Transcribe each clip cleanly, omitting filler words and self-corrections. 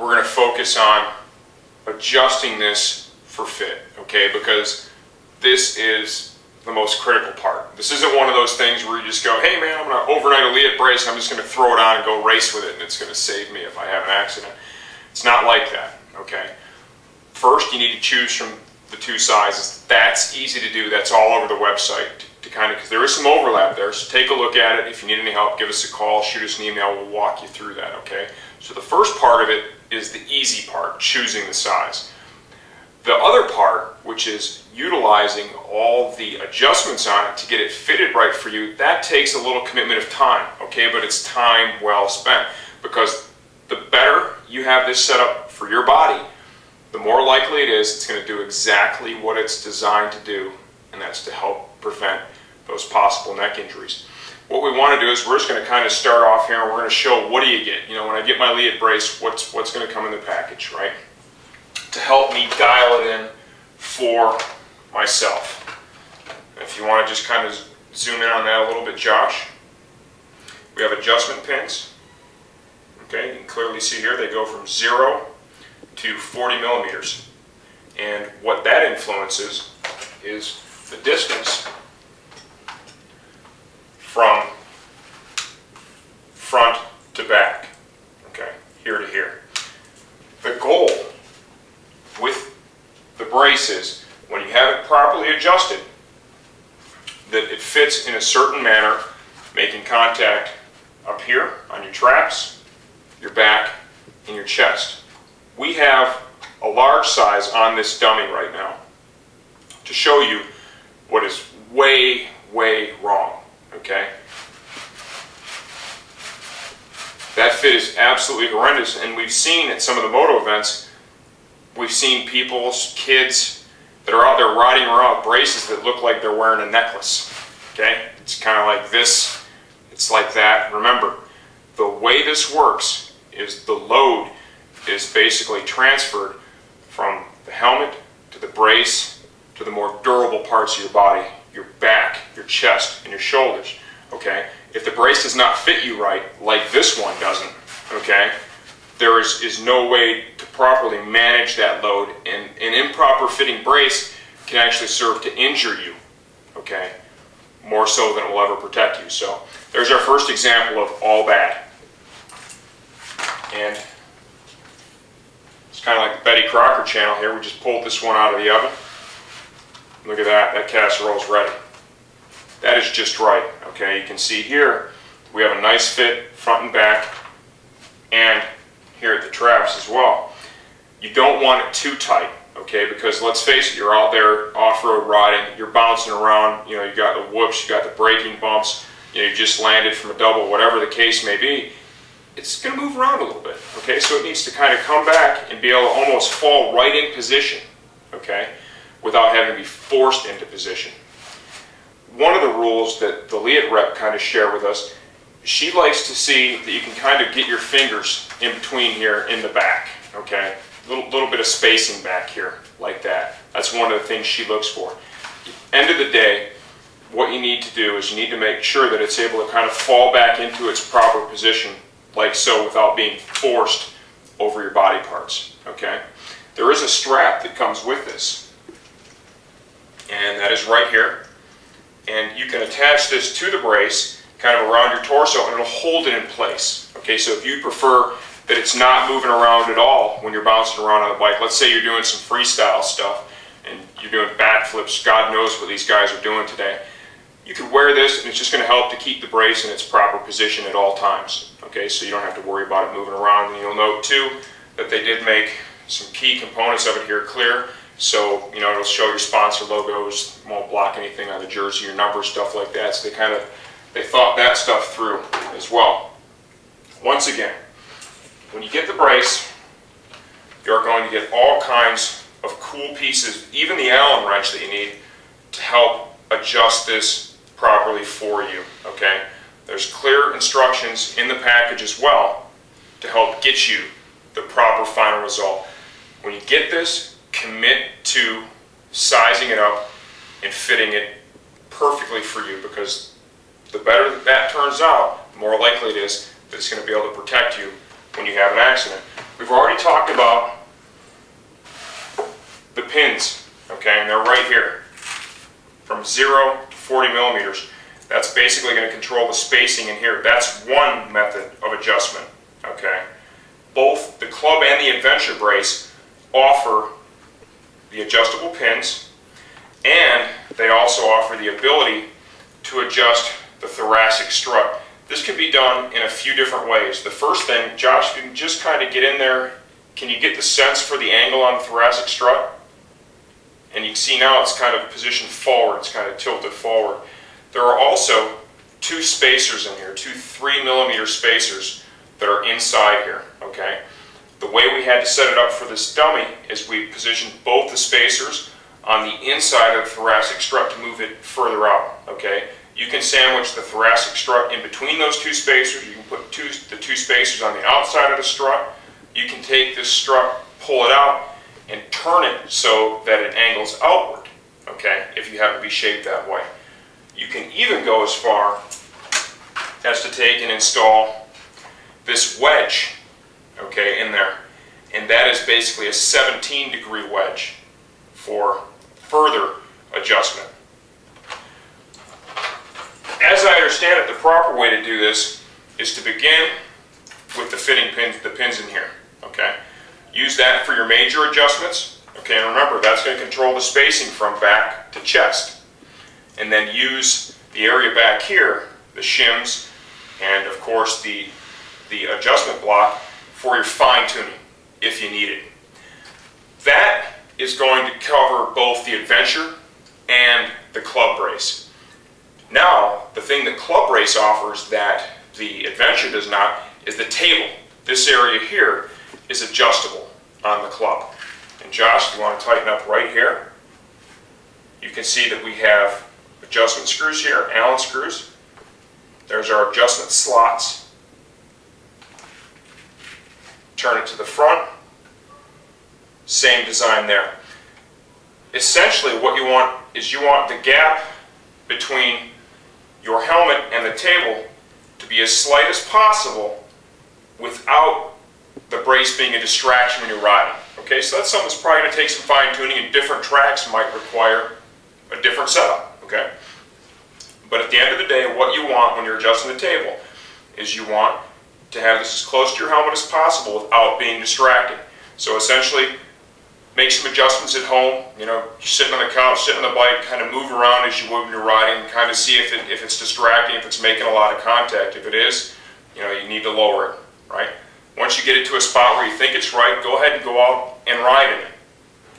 we're going to focus on adjusting this for fit, okay? Because this is the most critical part. This isn't one of those things where you just go, hey man, I'm going to overnight a Leatt brace, I'm just going to throw it on and go race with it and it's going to save me if I have an accident. It's not like that, okay? First, you need to choose from the two sizes. That's easy to do. That's all over the website to kind of, because there is some overlap there, so take a look at it. If you need any help, give us a call, shoot us an email, we'll walk you through that, okay? So the first part of it is the easy part, choosing the size. The other part, which is utilizing all the adjustments on it to get it fitted right for you, that takes a little commitment of time, okay? But it's time well spent, because the better you have this set up for your body, the more likely it is it's going to do exactly what it's designed to do, and that's to help prevent those possible neck injuries. What we want to do is we're just going to kind of start off here and we're going to show what do you get. You know, when I get my Leatt brace, what's going to come in the package, right? To help me dial it in for myself. If you want to just kind of zoom in on that a little bit, Josh. We have adjustment pins. Okay, you can clearly see here they go from 0 to 40 millimeters. And what that influences is the distance from front to back, okay, here to here. The goal with the brace is, when you have it properly adjusted, that it fits in a certain manner, making contact up here on your traps, your back, and your chest. We have a large size on this dummy right now to show you what is way, way wrong, okay? That fit is absolutely horrendous, and we've seen at some of the moto events, we've seen people's kids that are out there riding around with braces that look like they're wearing a necklace, okay? It's kind of like this, it's like that. Remember, the way this works is the load is basically transferred from the helmet to the brace to the more durable parts of your body, your back, your chest, and your shoulders, okay? If the brace does not fit you right, like this one doesn't, okay, there is no way to properly manage that load, and an improper fitting brace can actually serve to injure you, okay, more so than it will ever protect you. So there's our first example of all bad. And it's kind of like the Betty Crocker channel here. We just pulled this one out of the oven. Look at that, that casserole's ready. That is just right, okay? You can see here, we have a nice fit front and back, and here at the traps as well. You don't want it too tight, okay? Because let's face it, you're out there off-road riding, you're bouncing around, you know, you got the whoops, you got the braking bumps, you know, you just landed from a double, whatever the case may be. It's going to move around a little bit, okay? So it needs to kind of come back and be able to almost fall right in position, okay, without having to be forced into position. One of the rules that the Leatt rep kind of shared with us, she likes to see that you can kind of get your fingers in between here in the back, okay? Little bit of spacing back here, like that. That's one of the things she looks for. End of the day, what you need to do is you need to make sure that it's able to kind of fall back into its proper position, like so, without being forced over your body parts, okay? There is a strap that comes with this, and that is right here. And you can attach this to the brace, kind of around your torso, and it'll hold it in place, okay? So if you prefer that it's not moving around at all when you're bouncing around on the bike, let's say you're doing some freestyle stuff, and you're doing backflips, God knows what these guys are doing today, you could wear this, and it's just going to help to keep the brace in its proper position at all times. Okay, so you don't have to worry about it moving around. And you'll note too that they did make some key components of it here clear, so you know it'll show your sponsor logos, won't block anything on the jersey, your numbers, stuff like that. So they thought that stuff through as well. Once again, when you get the brace, you're going to get all kinds of cool pieces, even the Allen wrench that you need to help adjust this properly for you, okay? There's clear instructions in the package as well to help get you the proper final result. When you get this, commit to sizing it up and fitting it perfectly for you, because the better that turns out, the more likely it is that it's going to be able to protect you when you have an accident. we've already talked about the pins, okay, and they're right here, from 0 to 40 millimeters. That's basically going to control the spacing in here. That's one method of adjustment, okay. Both the club and the adventure brace offer the adjustable pins, and they also offer the ability to adjust the thoracic strut. This can be done in a few different ways. The first thing, Josh, if you can just kind of get in there, can you get the sense for the angle on the thoracic strut? And you can see now it's kind of positioned forward, it's kind of tilted forward. There are also two spacers in here, two 3 millimeter spacers that are inside here, okay? The way we had to set it up for this dummy is we positioned both the spacers on the inside of the thoracic strut to move it further out, okay? You can sandwich the thoracic strut in between those two spacers. You can put the two spacers on the outside of the strut. You can take this strut, pull it out, and turn it so that it angles outward, okay, if you happen to be shaped that way. You can even go as far as to take and install this wedge, okay, in there. And that is basically a 17-degree wedge for further adjustment. As I understand it, the proper way to do this is to begin with the fitting pins, the pins in here, okay? Use that for your major adjustments, okay, and remember, that's going to control the spacing from back to chest. And then use the area back here, the shims, and of course the adjustment block for your fine-tuning, if you need it. That is going to cover both the adventure and the club brace. Now, the thing that club brace offers that the adventure does not is the table. This area here is adjustable on the club. And Josh, if you want to tighten up right here, you can see that we have adjustment screws here, Allen screws. There's our adjustment slots. Turn it to the front. Same design there. Essentially what you want is you want the gap between your helmet and the table to be as slight as possible without the brace being a distraction when you're riding. Okay, so that's something that's probably going to take some fine-tuning, and different tracks might require a different setup, okay? But at the end of the day, what you want when you're adjusting the table is you want to have this as close to your helmet as possible without being distracted. So essentially, make some adjustments at home. You know, you're sitting on the couch, sitting on the bike, kind of move around as you would when you're riding, and kind of see if it's distracting, if it's making a lot of contact. If it is, you know, you need to lower it, right? Once you get it to a spot where you think it's right, go ahead and go out and ride in it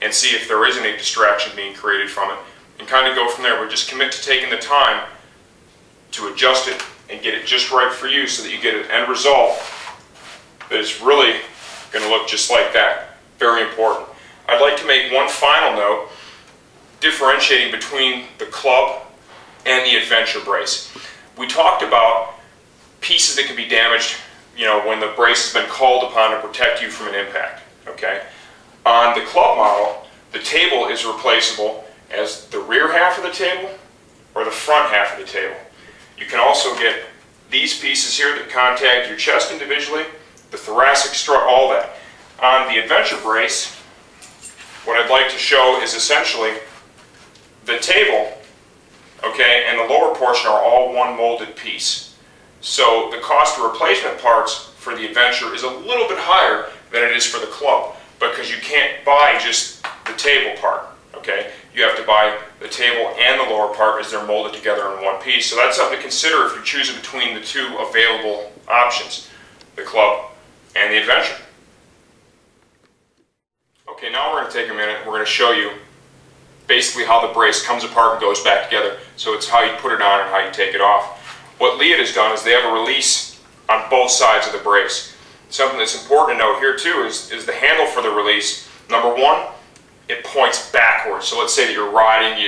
and see if there is any distraction being created from it, and kind of go from there. But just commit to taking the time to adjust it and get it just right for you so that you get an end result that is really going to look just like that. Very important. I'd like to make one final note differentiating between the club and the adventure brace. We talked about pieces that can be damaged, you know, when the brace has been called upon to protect you from an impact, okay? On the club model, the table is replaceable as the rear half of the table or the front half of the table. You can also get these pieces here that contact your chest individually, the thoracic strut, all that. On the adventure brace, what I'd like to show is essentially the table, okay, and the lower portion are all one molded piece. So the cost of replacement parts for the adventure is a little bit higher than it is for the club, because you can't buy just the table part, okay? You have to buy the table and the lower part as they're molded together in one piece. So that's something to consider if you're choosing between the two available options, the club and the adventure. Okay, now we're going to take a minute and we're going to show you basically how the brace comes apart and goes back together. So it's how you put it on and how you take it off. What Leatt has done is they have a release on both sides of the brace. Something that's important to note here too is the handle for the release. Number one, it points backwards. So let's say that you're riding,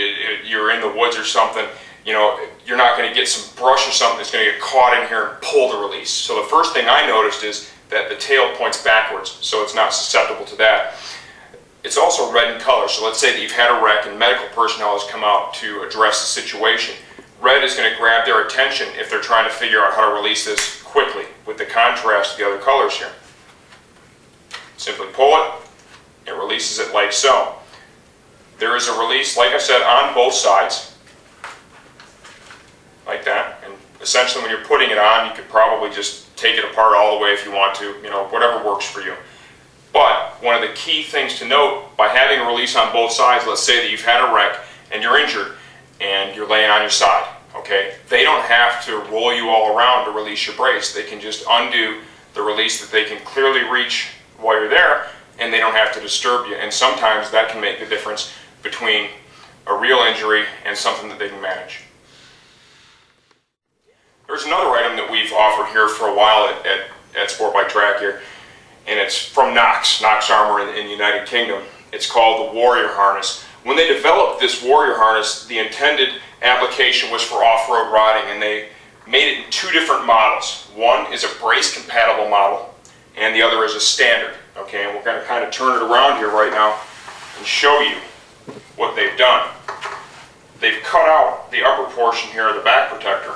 you're in the woods or something, you know, you're not going to get some brush or something that's going to get caught in here and pull the release. So the first thing I noticed is that the tail points backwards, so it's not susceptible to that. It's also red in color, so let's say that you've had a wreck and medical personnel has come out to address the situation. Red is going to grab their attention if they're trying to figure out how to release this quickly with the contrast of the other colors here. Simply pull it, it releases it like so. There is a release, like I said, on both sides, like that. And essentially when you're putting it on, you could probably just take it apart all the way if you want to, you know, whatever works for you. But one of the key things to note, by having a release on both sides, let's say that you've had a wreck and you're injured and you're laying on your side, okay? They don't have to roll you all around to release your brace. They can just undo the release that they can clearly reach while you're there, and they don't have to disturb you. And sometimes that can make the difference between a real injury and something that they can manage. There's another item that we've offered here for a while at Sport Bike Track here, and it's from Knox Armor in the United Kingdom. It's called the Warrior Harness. When they developed this Warrior Harness, the intended application was for off-road riding, and they made it in two different models. One is a brace compatible model, and the other is a standard. Okay, and we're going to kind of turn it around here right now and show you what they've done. They've cut out the upper portion here of the back protector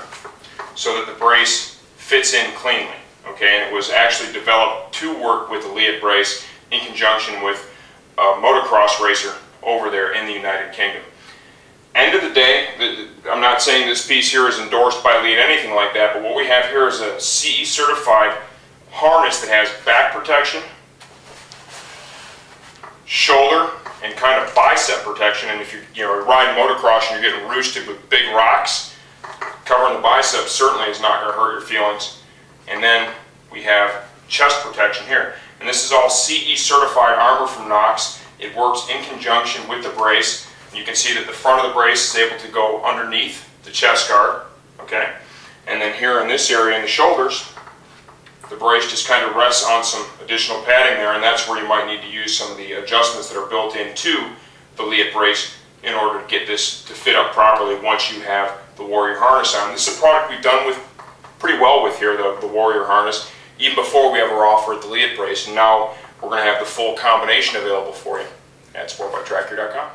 so that the brace fits in cleanly. Okay, and it was actually developed to work with the Leatt brace in conjunction with a motocross racer over there in the United Kingdom. End of the day, I'm not saying this piece here is endorsed by Leatt, anything like that, but what we have here is a CE certified harness that has back protection, shoulder, and kind of bicep protection. And if you're riding motocross and you're getting roosted with big rocks, covering the biceps certainly is not going to hurt your feelings. And then we have chest protection here. And this is all CE certified armor from Knox. It works in conjunction with the brace. You can see that the front of the brace is able to go underneath the chest guard, okay? And then here in this area in the shoulders, the brace just kind of rests on some additional padding there, and that's where you might need to use some of the adjustments that are built into the Leatt brace in order to get this to fit up properly once you have the Warrior Harness on. This is a product we've done pretty well with here, the Warrior Harness, even before we ever offered the Leatt brace, and now we're going to have the full combination available for you at sportbiketrackgear.com.